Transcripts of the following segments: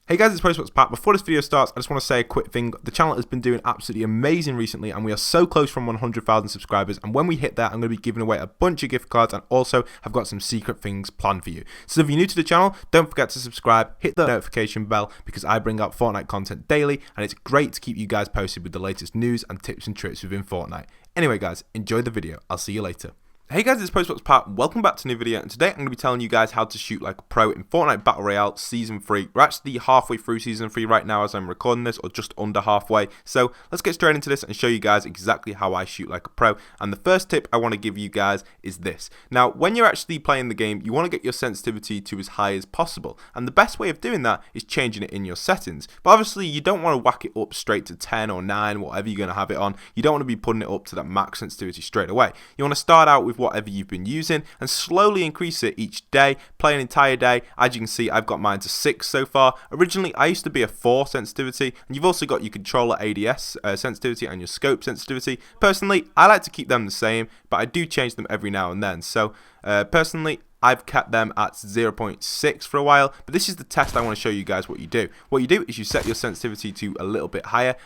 Hey guys, it's postboxpat. Before this video starts, I just want to say a quick thing. The channel has been doing absolutely amazing recently and we are so close from 100,000 subscribers, and when we hit that, I'm going to be giving away a bunch of gift cards and also have got some secret things planned for you. So if you're new to the channel, don't forget to subscribe, hit the notification bell because I bring out Fortnite content daily and it's great to keep you guys posted with the latest news and tips and tricks within Fortnite. Anyway guys, enjoy the video. I'll see you later. Hey guys, it's postboxpat. Welcome back to a new video, and today I'm going to be telling you guys how to shoot like a pro in Fortnite Battle Royale Season 3. We're actually halfway through Season 3 right now as I'm recording this, or just under halfway. So let's get straight into this and show you guys exactly how I shoot like a pro. And the first tip I want to give you guys is this. Now, when you're actually playing the game, you want to get your sensitivity to as high as possible. And the best way of doing that is changing it in your settings. But obviously, you don't want to whack it up straight to 10 or 9, whatever you're going to have it on. You don't want to be putting it up to that max sensitivity straight away. You want to start out with whatever you've been using and slowly increase it each day. Play an entire day. As you can see, I've got mine to 6 so far. Originally I used to be a 4 sensitivity, and you've also got your controller ADS sensitivity and your scope sensitivity. Personally, I like to keep them the same, but I do change them every now and then. So personally, I've kept them at 0.6 for a while, but this is the test I want to show you guys what you do. What you do is you set your sensitivity to a little bit higher,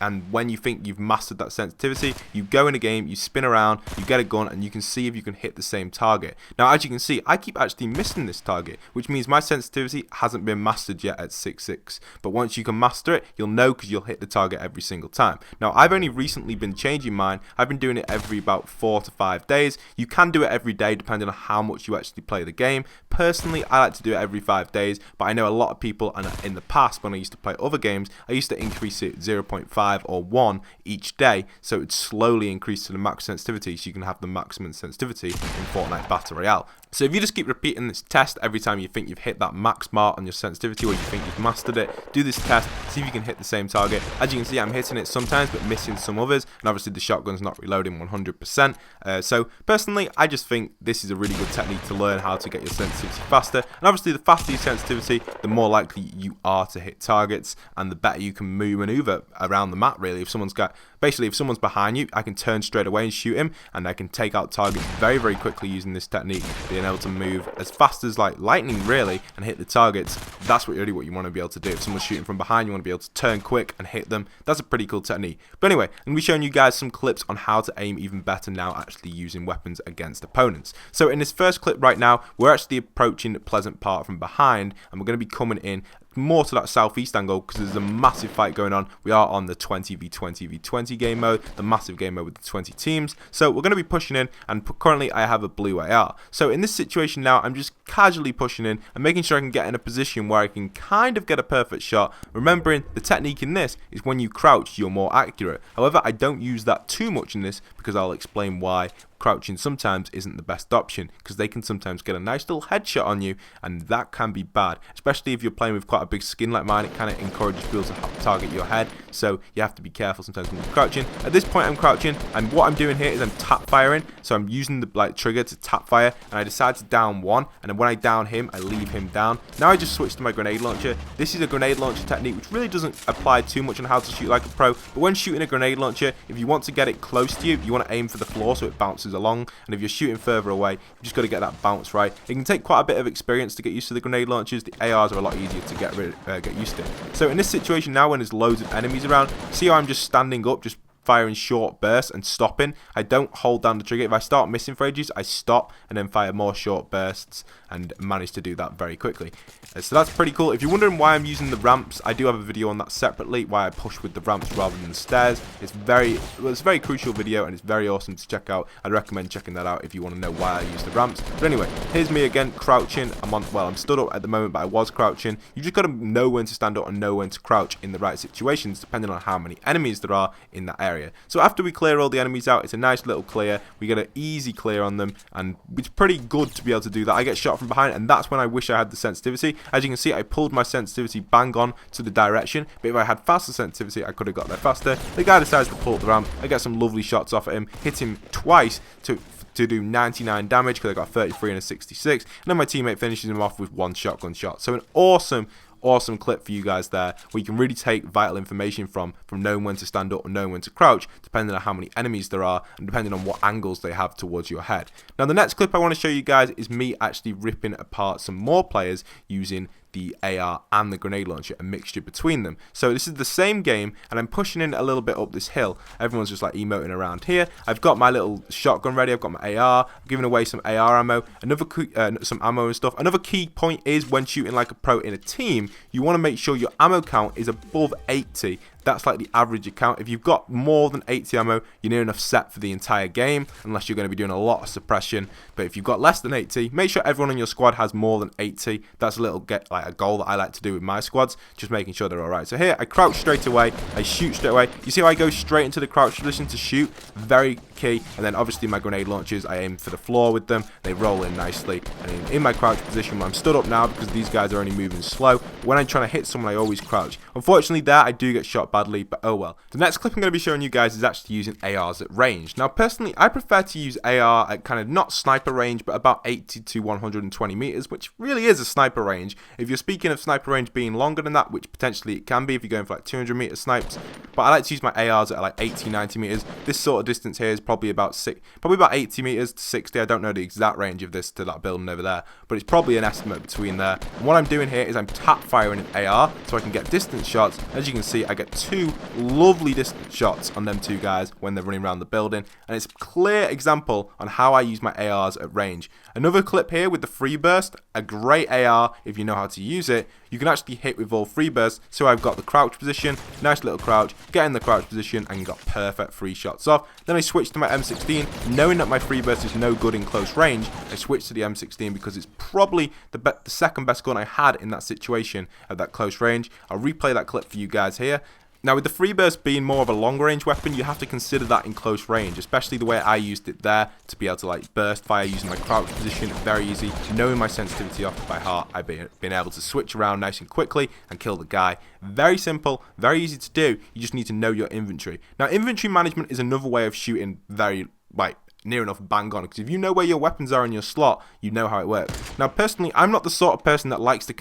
and when you think you've mastered that sensitivity, you go in a game, you spin around, you get a gun, and you can see if you can hit the same target. Now, as you can see, I keep actually missing this target, which means my sensitivity hasn't been mastered yet at 6.6. But once you can master it, you'll know because you'll hit the target every single time. Now, I've only recently been changing mine. I've been doing it every about 4 to 5 days. You can do it every day depending on how much you actually play the game. Personally, I like to do it every 5 days, but I know a lot of people, and in the past when I used to play other games, I used to increase it 0.5 or 1 each day, so it would slowly increase to the max sensitivity so you can have the maximum sensitivity in Fortnite Battle Royale. So if you just keep repeating this test every time you think you've hit that max mark on your sensitivity or you think you've mastered it, do this test, see if you can hit the same target. As you can see, I'm hitting it sometimes but missing some others, and obviously the shotgun's not reloading 100%. So personally, I just think this is a really good technique to learn how to get your sensitivity faster. And obviously the faster your sensitivity, the more likely you are to hit targets and the better you can maneuver around the map really. If someone's behind you, I can turn straight away and shoot him, and I can take out targets very, very quickly using this technique, being able to move as fast as like lightning really and hit the targets. That's what you want to be able to do. If someone's shooting from behind, you want to be able to turn quick and hit them. That's a pretty cool technique. But anyway, I'm going to be showing you guys some clips on how to aim even better now actually using weapons against opponents. So in this first clip right now, we're actually approaching Pleasant Park from behind, and we're going to be coming in more to that southeast angle because there's a massive fight going on. We are on the 20v20v20 game mode, the massive game mode with the 20 teams. So we're going to be pushing in, and currently I have a blue AR. So in this situation now, I'm just casually pushing in and making sure I can get in a position where I can kind of get a perfect shot. Remembering the technique in this is when you crouch, you're more accurate. However, I don't use that too much in this because I'll explain why. Crouching sometimes isn't the best option because they can sometimes get a nice little headshot on you, and that can be bad, especially if you're playing with quite a big skin like mine. It kind of encourages people to target your head, so you have to be careful sometimes when you're crouching. At this point I'm crouching, and what I'm doing here is I'm tap firing, so I'm using the trigger to tap fire, and I decide to down one, and then when I down him I leave him down. Now I just switch to my grenade launcher. This is a grenade launcher technique which really doesn't apply too much on how to shoot like a pro, but when shooting a grenade launcher, if you want to get it close to you, you want to aim for the floor so it bounces along, and if you're shooting further away, you just got to get that bounce right. It can take quite a bit of experience to get used to the grenade launchers. The ARs are a lot easier to get used to. So in this situation now, when there's loads of enemies around, see how I'm just standing up, just firing short bursts and stopping. I don't hold down the trigger. If I start missing for ages, I stop and then fire more short bursts and manage to do that very quickly. So that's pretty cool. If you're wondering why I'm using the ramps, I do have a video on that separately, why I push with the ramps rather than the stairs. It's a very crucial video and it's very awesome to check out. I'd recommend checking that out if you want to know why I use the ramps. But anyway, here's me again crouching. I'm stood up at the moment, but I was crouching. You just got to know when to stand up and know when to crouch in the right situations depending on how many enemies there are in that area. So after we clear all the enemies out, it's a nice little clear. We get an easy clear on them, and it's pretty good to be able to do that. I get shot from behind, and that's when I wish I had the sensitivity. As you can see, I pulled my sensitivity bang on to the direction, but if I had faster sensitivity, I could have got there faster. The guy decides to pull up the ramp. I get some lovely shots off at him, hit him twice to do 99 damage because I got 33 and a 66, and then my teammate finishes him off with one shotgun shot. So an awesome clip for you guys there, where you can really take vital information from knowing when to stand up and knowing when to crouch, depending on how many enemies there are and depending on what angles they have towards your head. Now the next clip I want to show you guys is me actually ripping apart some more players using the AR and the grenade launcher, a mixture between them. So this is the same game, and I'm pushing in a little bit up this hill. Everyone's just like emoting around here. I've got my little shotgun ready. I've got my AR. I'm giving away some AR ammo, some ammo and stuff. Another key point is when shooting like a pro in a team, you want to make sure your ammo count is above 80. That's like the average account. If you've got more than 80 ammo, you're near enough set for the entire game, unless you're going to be doing a lot of suppression. But if you've got less than 80, make sure everyone in your squad has more than 80. That's a goal that I like to do with my squads, just making sure they're alright. So here, I crouch straight away, I shoot straight away. You see how I go straight into the crouch position to shoot? Very key. And then obviously my grenade launchers, I aim for the floor with them. They roll in nicely. And in my crouch position, I'm stood up now because these guys are only moving slow. But when I'm trying to hit someone, I always crouch. Unfortunately, there I do get shot badly, but oh well. The next clip I'm going to be showing you guys is actually using ARs at range. Now, personally, I prefer to use AR at kind of not sniper range, but about 80 to 120 meters, which really is a sniper range. If you're speaking of sniper range being longer than that, which potentially it can be if you're going for like 200 meter snipes, but I like to use my ARs at like 80, 90 meters. This sort of distance here is probably about 80 meters to 60. I don't know the exact range of this to that building over there, but it's probably an estimate between there. And what I'm doing here is I'm tap firing an AR so I can get distance shots. As you can see, I get two lovely distance shots on them two guys when they're running around the building, and it's a clear example on how I use my ARs at range. Another clip here with the free burst, a great AR if you know how to use it. You can actually hit with all free bursts. So I've got the crouch position, nice little crouch, get in the crouch position, and got perfect free shots off. Then I switched to my M16, knowing that my free burst is no good in close range. I switched to the M16 because it's probably the second best gun I had in that situation at that close range. I'll replay that clip for you guys here. Now, with the free burst being more of a long range weapon, you have to consider that in close range, especially the way I used it there to be able to like burst fire using my crouch position. Very easy. Knowing my sensitivity off by heart, I've been able to switch around nice and quickly and kill the guy. Very simple, very easy to do. You just need to know your inventory. Now, inventory management is another way of shooting very near enough bang on, because if you know where your weapons are in your slot, you know how it works. Now, personally, I'm not the sort of person that likes to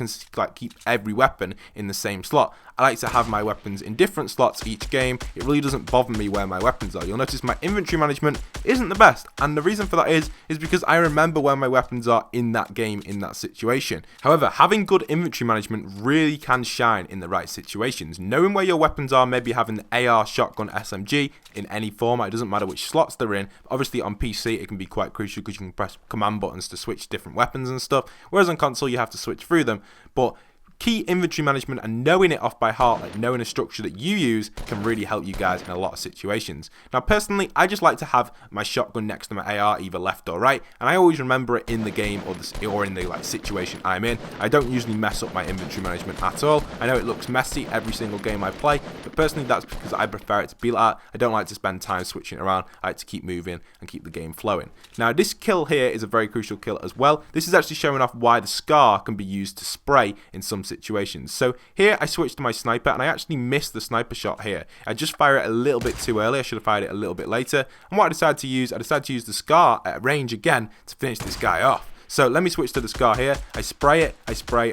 keep every weapon in the same slot. I like to have my weapons in different slots each game. It really doesn't bother me where my weapons are. You'll notice my inventory management isn't the best, and the reason for that is because I remember where my weapons are in that game, in that situation. However, having good inventory management really can shine in the right situations. Knowing where your weapons are, maybe having the AR, shotgun, SMG in any format, it doesn't matter which slots they're in. Obviously on PC it can be quite crucial because you can press command buttons to switch different weapons and stuff, whereas on console you have to switch through them. But key inventory management and knowing it off by heart, like knowing a structure that you use, can really help you guys in a lot of situations. Now, personally, I just like to have my shotgun next to my AR, either left or right, and I always remember it in the game or in the situation I'm in. I don't usually mess up my inventory management at all. I know it looks messy every single game I play, but personally that's because I prefer it to be like that. I don't like to spend time switching it around. I like to keep moving and keep the game flowing. Now, this kill here is a very crucial kill as well. This is actually showing off why the SCAR can be used to spray in some situations. So here I switched to my sniper, and I actually missed the sniper shot here. I just fired it a little bit too early. I should have fired it a little bit later. And what I decided to use the SCAR at range again to finish this guy off. So let me switch to the SCAR here. I spray it, I spray,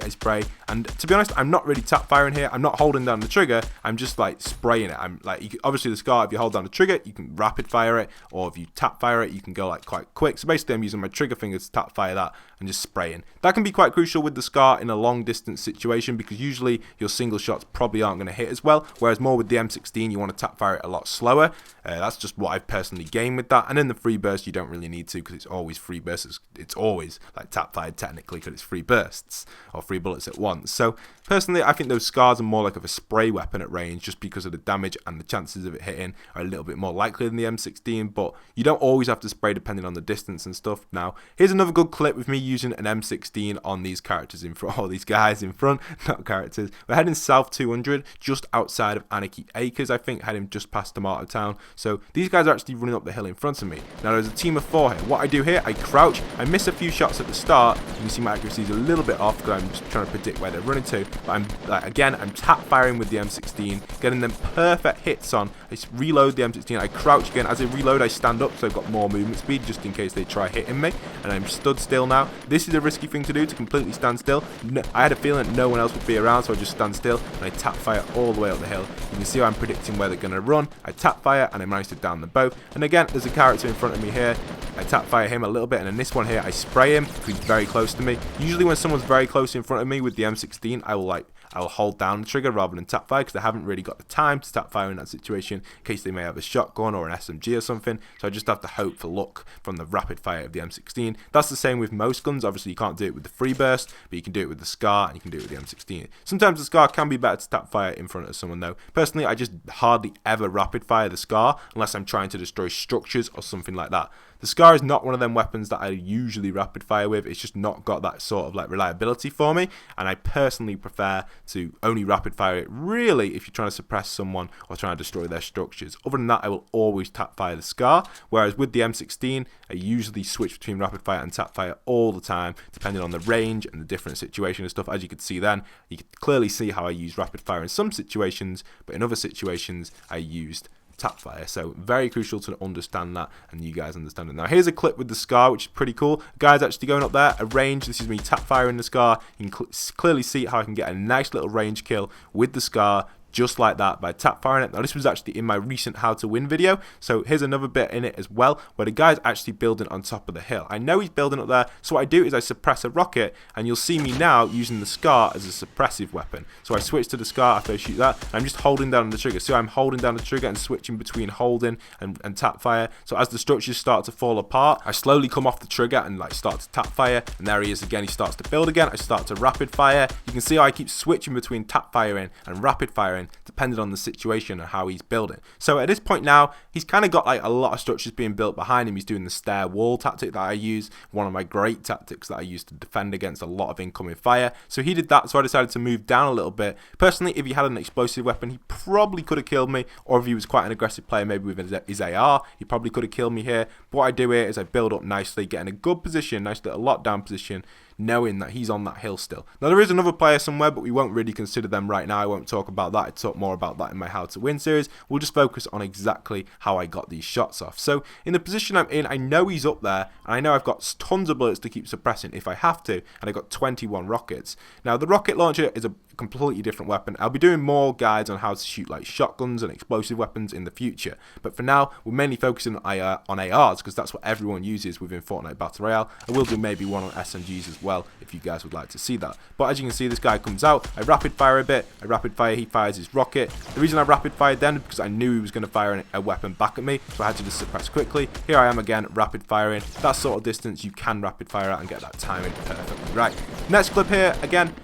and to be honest, I'm not really tap firing here. I'm not holding down the trigger. I'm just like spraying it. I'm like, obviously the SCAR, if you hold down the trigger, you can rapid fire it, or if you tap fire it, you can go like quite quick. So basically, I'm using my trigger fingers to tap fire that and just spraying. That can be quite crucial with the SCAR in a long distance situation, because usually your single shots probably aren't going to hit as well. Whereas more with the M16, you want to tap fire it a lot slower. That's just what I've personally gained with that. And in the free burst, you don't really need to, because it's always free bursts. It's always like tap fired technically, because it's free bursts or free bullets at once. So personally, I think those SCARs are more like of a spray weapon at range, just because of the damage and the chances of it hitting are a little bit more likely than the M16. But you don't always have to spray depending on the distance and stuff. Now, here's another good clip with me using an M16 on these characters in front, all these guys in front, not characters. We're heading south 200, just outside of Anarchy Acres, I think, heading just past Tomato Town. So these guys are actually running up the hill in front of me. Now, there's a team of 4 here. What I do here, I crouch, I miss a few shots at the start. You can see my accuracy is a little bit off because I'm just trying to predict where they're running to. But I'm tap firing with the M16, getting them perfect hits on I reload the M16, I crouch again. As I reload, I stand up, so I've got more movement speed just in case they try hitting me, and I'm stood still now. This is a risky thing to do, to completely stand still. No, I had a feeling that no one else would be around, so I just stand still, and I tap fire all the way up the hill. You can see how I'm predicting where they're going to run. I tap fire, and I managed to down them both. And again, there's a character in front of me here. I tap fire him a little bit, and in this one here, I spray him because he's very close to me. Usually when someone's very close in front of me with the M16, I will hold down the trigger rather than tap fire, because I haven't really got the time to tap fire in that situation, in case they may have a shotgun or an SMG or something. So I just have to hope for luck from the rapid fire of the M16. That's the same with most guns. Obviously you can't do it with the free burst, but you can do it with the SCAR, and you can do it with the M16. Sometimes the SCAR can be better to tap fire in front of someone though. Personally, I just hardly ever rapid fire the SCAR unless I'm trying to destroy structures or something like that. The SCAR is not one of them weapons that I usually rapid fire with. It's just not got that sort of like reliability for me, and I personally prefer to only rapid fire it really if you're trying to suppress someone or trying to destroy their structures. Other than that, I will always tap fire the SCAR, whereas with the M16, I usually switch between rapid fire and tap fire all the time, depending on the range and the different situation and stuff. As you could see then, you could clearly see how I use rapid fire in some situations, but in other situations, I used tap fire. So very crucial to understand that, and you guys understand it. Now here's a clip with the SCAR, which is pretty cool. The guy's actually going up there, a range. This is me tap firing the SCAR. You can clearly see how I can get a nice little range kill with the SCAR, just like that, by tap firing it. Now this was actually in my recent how to win video, so here's another bit in it as well where the guy's actually building on top of the hill. I know he's building up there, so what I do is I suppress a rocket, and you'll see me now using the SCAR as a suppressive weapon. So I switch to the SCAR after I shoot that, and I'm just holding down the trigger. So I'm holding down the trigger and switching between holding and tap fire. So as the structures start to fall apart, I slowly come off the trigger and like start to tap fire, and there he is again. He starts to build again. I start to rapid fire. You can see how I keep switching between tap firing and rapid firing depending on the situation and how he's building. So at this point now, he's kind of got like a lot of structures being built behind him. He's doing the stair wall tactic that I use, one of my great tactics that I use to defend against a lot of incoming fire. So he did that, so I decided to move down a little bit. Personally, if he had an explosive weapon, he probably could have killed me, or if he was quite an aggressive player, maybe with his AR, he probably could have killed me here. But what I do here is I build up nicely, get in a good position, nice little lockdown position, knowing that he's on that hill still. Now there is another player somewhere, but we won't really consider them right now. I won't talk about that. I talk more about that in my how to win series. We'll just focus on exactly how I got these shots off. So in the position I'm in, I know he's up there, and I know I've got tons of bullets to keep suppressing if I have to, and I got 21 rockets. Now the rocket launcher is a completely different weapon. I'll be doing more guides on how to shoot like shotguns and explosive weapons in the future, but for now we're mainly focusing on ARs because that's what everyone uses within Fortnite Battle Royale. I will do maybe one on SMGs as well if you guys would like to see that. But as you can see, this guy comes out, I rapid fire a bit, I rapid fire, he fires his rocket. The reason I rapid fired then is because I knew he was going to fire a weapon back at me, so I had to just suppress quickly. Here I am again, rapid firing. That sort of distance you can rapid fire out and get that timing perfectly right. Next clip here, again,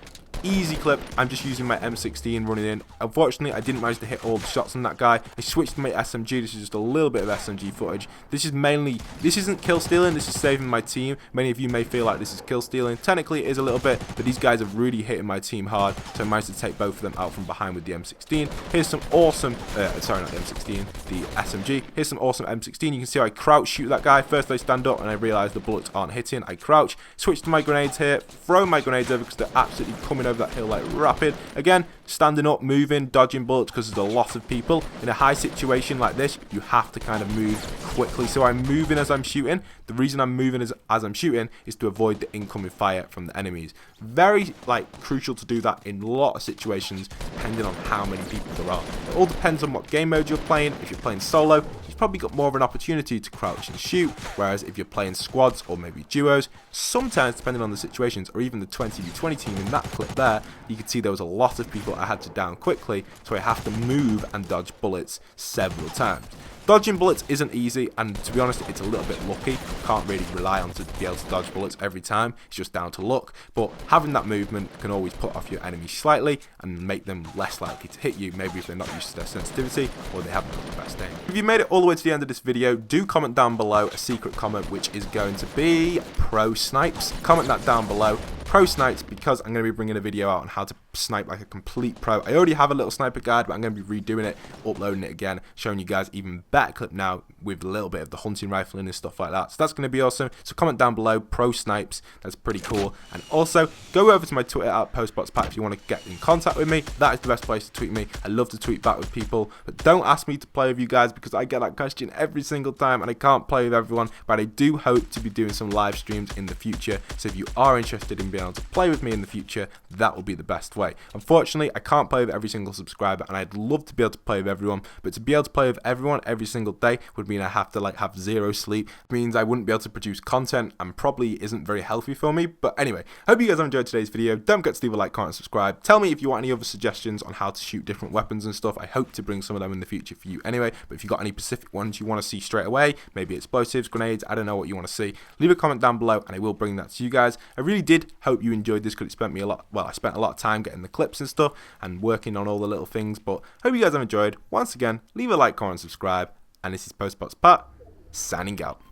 easy clip. I'm just using my M16 running in. Unfortunately, I didn't manage to hit all the shots on that guy. I switched to my SMG. This is just a little bit of SMG footage. This isn't kill stealing, this is saving my team. Many of you may feel like this is kill stealing. Technically it is a little bit, but these guys are really hitting my team hard, so I managed to take both of them out from behind with the M16. Here's some awesome, sorry, not the M16, the SMG. Here's some awesome M16. You can see how I crouch shoot that guy. First I stand up and I realize the bullets aren't hitting. I crouch, switch to my grenades here, throw my grenades over because they're absolutely coming over that hill like rapid. Again, standing up, moving, dodging bullets because there's a lot of people. In a high situation like this, you have to kind of move quickly. So I'm moving as I'm shooting. The reason I'm moving as I'm shooting is to avoid the incoming fire from the enemies. Very crucial to do that in a lot of situations depending on how many people there are. It all depends on what game mode you're playing. If you're playing solo, you've probably got more of an opportunity to crouch and shoot, whereas if you're playing squads or maybe duos, sometimes depending on the situations, or even the 20v20 team in that clip there, you can see there was a lot of people I had to down quickly, so I have to move and dodge bullets several times. Dodging bullets isn't easy, and to be honest, it's a little bit lucky. You can't really rely on to be able to dodge bullets every time. It's just down to luck. But having that movement can always put off your enemies slightly and make them less likely to hit you, maybe if they're not used to their sensitivity or they haven't got the best aim. If you made it all the way to the end of this video, do comment down below a secret comment, which is going to be pro snipes. Comment that down below. Pro snipes, because I'm going to be bringing a video out on how to snipe like a complete pro. I already have a little sniper guide, but I'm going to be redoing it, uploading it again, showing you guys even better clip now with a little bit of the hunting rifle and stuff like that. So that's going to be awesome. So comment down below, pro snipes, that's pretty cool. And also go over to my Twitter at postboxpat if you want to get in contact with me. That is the best place to tweet me. I love to tweet back with people, but don't ask me to play with you guys because I get that question every single time and I can't play with everyone. But I do hope to be doing some live streams in the future, so if you are interested in being able to play with me in the future, that will be the best way. Unfortunately, I can't play with every single subscriber, and I'd love to be able to play with everyone, but to be able to play with everyone every single day would mean I have to like have zero sleep. It means I wouldn't be able to produce content and probably isn't very healthy for me. But anyway, hope you guys have enjoyed today's video. Don't forget to leave a like, comment, and subscribe. Tell me if you want any other suggestions on how to shoot different weapons and stuff. I hope to bring some of them in the future for you anyway, but if you got any specific ones you want to see straight away, maybe explosives, grenades, I don't know what you want to see, leave a comment down below and I will bring that to you guys. I really did hope you enjoyed this because it spent me a lot, well, I spent a lot of time getting the clips and stuff and working on all the little things, but hope you guys have enjoyed. Once again, leave a like, comment, and subscribe, and this is postboxpat signing out.